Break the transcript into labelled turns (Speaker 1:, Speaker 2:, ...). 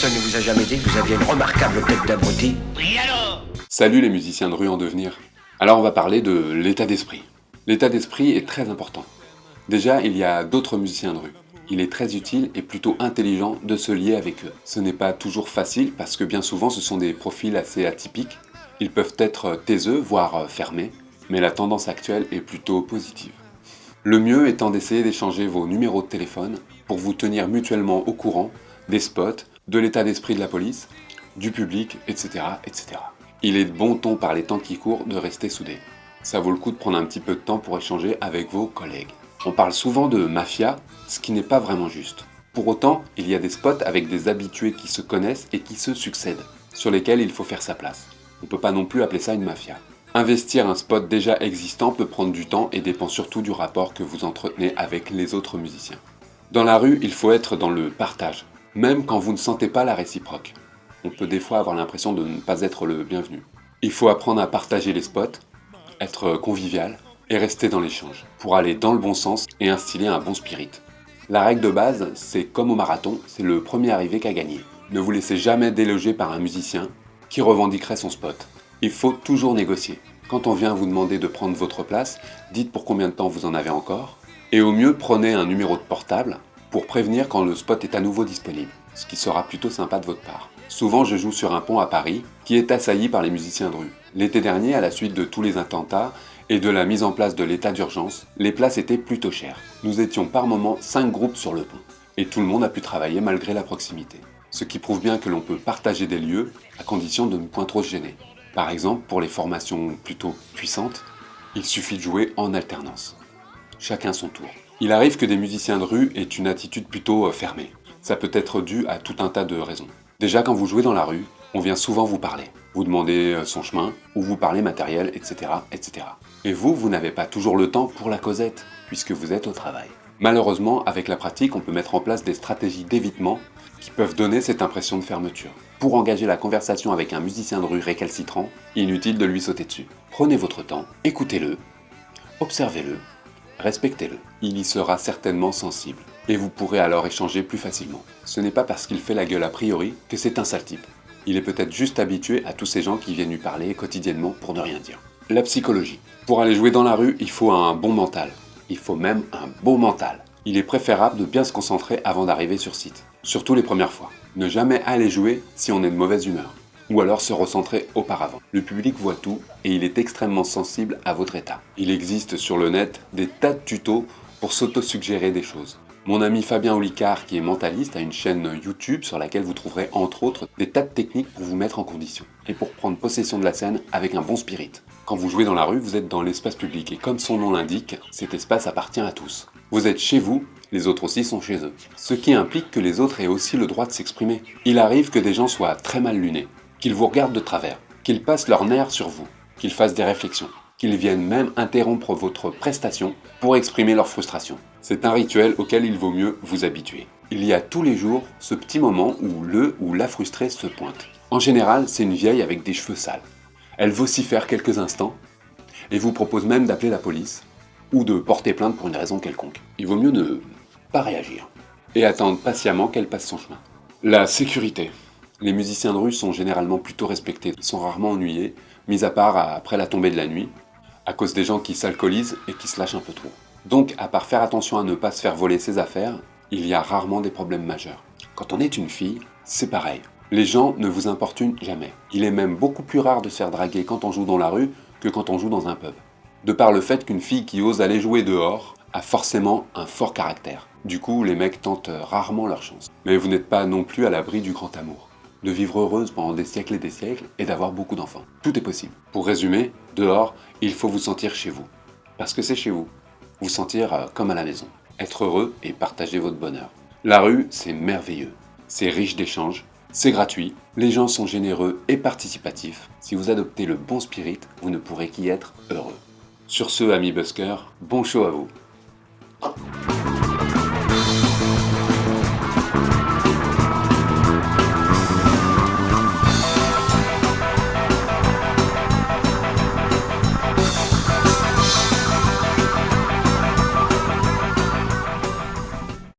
Speaker 1: Personne ne vous a jamais dit que vous aviez une remarquable tête d'abruti?
Speaker 2: Oui alors?
Speaker 3: Salut les musiciens de rue en devenir. Alors on va parler de l'état d'esprit. L'état d'esprit est très important. Déjà, il y a d'autres musiciens de rue. Il est très utile et plutôt intelligent de se lier avec eux. Ce n'est pas toujours facile parce que bien souvent ce sont des profils assez atypiques. Ils peuvent être taiseux, voire fermés, mais la tendance actuelle est plutôt positive. Le mieux étant d'essayer d'échanger vos numéros de téléphone pour vous tenir mutuellement au courant des spots, de l'état d'esprit de la police, du public, etc., etc. Il est de bon ton par les temps qui courent de rester soudés. Ça vaut le coup de prendre un petit peu de temps pour échanger avec vos collègues. On parle souvent de mafia, ce qui n'est pas vraiment juste. Pour autant, il y a des spots avec des habitués qui se connaissent et qui se succèdent, sur lesquels il faut faire sa place. On ne peut pas non plus appeler ça une mafia. Investir un spot déjà existant peut prendre du temps et dépend surtout du rapport que vous entretenez avec les autres musiciens. Dans la rue, il faut être dans le partage, même quand vous ne sentez pas la réciproque. On peut des fois avoir l'impression de ne pas être le bienvenu. Il faut apprendre à partager les spots, être convivial et rester dans l'échange, pour aller dans le bon sens et instiller un bon spirit. La règle de base, c'est comme au marathon, c'est le premier arrivé qui a gagné. Ne vous laissez jamais déloger par un musicien qui revendiquerait son spot. Il faut toujours négocier. Quand on vient vous demander de prendre votre place, dites pour combien de temps vous en avez encore, et au mieux prenez un numéro de portable pour prévenir quand le spot est à nouveau disponible, ce qui sera plutôt sympa de votre part. Souvent je joue sur un pont à Paris qui est assailli par les musiciens de rue. L'été dernier, à la suite de tous les attentats et de la mise en place de l'état d'urgence, les places étaient plutôt chères. Nous étions par moment 5 groupes sur le pont, et tout le monde a pu travailler malgré la proximité. Ce qui prouve bien que l'on peut partager des lieux à condition de ne point trop se gêner. Par exemple, pour les formations plutôt puissantes, il suffit de jouer en alternance. Chacun son tour. Il arrive que des musiciens de rue aient une attitude plutôt fermée. Ça peut être dû à tout un tas de raisons. Déjà, quand vous jouez dans la rue, on vient souvent vous parler. Vous demandez son chemin, ou vous parlez matériel, etc., etc. Et vous n'avez pas toujours le temps pour la causette, puisque vous êtes au travail. Malheureusement, avec la pratique, on peut mettre en place des stratégies d'évitement qui peuvent donner cette impression de fermeture. Pour engager la conversation avec un musicien de rue récalcitrant, inutile de lui sauter dessus. Prenez votre temps, écoutez-le, observez-le, respectez-le. Il y sera certainement sensible, et vous pourrez alors échanger plus facilement. Ce n'est pas parce qu'il fait la gueule a priori que c'est un sale type. Il est peut-être juste habitué à tous ces gens qui viennent lui parler quotidiennement pour ne rien dire. La psychologie. Pour aller jouer dans la rue, il faut un bon mental. Il faut même un beau mental. Il est préférable de bien se concentrer avant d'arriver sur site. Surtout les premières fois. Ne jamais aller jouer si on est de mauvaise humeur. Ou alors se recentrer auparavant. Le public voit tout et il est extrêmement sensible à votre état. Il existe sur le net des tas de tutos pour s'auto-suggérer des choses. Mon ami Fabien Olicard, qui est mentaliste, a une chaîne YouTube sur laquelle vous trouverez entre autres des tas de techniques pour vous mettre en condition et pour prendre possession de la scène avec un bon spirit. Quand vous jouez dans la rue, vous êtes dans l'espace public et comme son nom l'indique, cet espace appartient à tous. Vous êtes chez vous, les autres aussi sont chez eux. Ce qui implique que les autres aient aussi le droit de s'exprimer. Il arrive que des gens soient très mal lunés, qu'ils vous regardent de travers, qu'ils passent leur nerf sur vous, qu'ils fassent des réflexions, qu'ils viennent même interrompre votre prestation pour exprimer leur frustration. C'est un rituel auquel il vaut mieux vous habituer. Il y a tous les jours ce petit moment où le ou la frustrée se pointe. En général, c'est une vieille avec des cheveux sales. Elle vocifère quelques instants et vous propose même d'appeler la police ou de porter plainte pour une raison quelconque. Il vaut mieux ne pas réagir et attendre patiemment qu'elle passe son chemin. La sécurité. Les musiciens de rue sont généralement plutôt respectés. Ils sont rarement ennuyés, mis à part après la tombée de la nuit, à cause des gens qui s'alcoolisent et qui se lâchent un peu trop. Donc, à part faire attention à ne pas se faire voler ses affaires, il y a rarement des problèmes majeurs. Quand on est une fille, c'est pareil. Les gens ne vous importunent jamais. Il est même beaucoup plus rare de se faire draguer quand on joue dans la rue que quand on joue dans un pub. De par le fait qu'une fille qui ose aller jouer dehors a forcément un fort caractère. Du coup, les mecs tentent rarement leur chance. Mais vous n'êtes pas non plus à l'abri du grand amour. De vivre heureuse pendant des siècles et d'avoir beaucoup d'enfants. Tout est possible. Pour résumer, dehors, il faut vous sentir chez vous. Parce que c'est chez vous. Vous sentir comme à la maison. Être heureux et partager votre bonheur. La rue, c'est merveilleux. C'est riche d'échanges. C'est gratuit. Les gens sont généreux et participatifs. Si vous adoptez le bon spirit, vous ne pourrez qu'y être heureux. Sur ce, amis buskers, bon show à vous.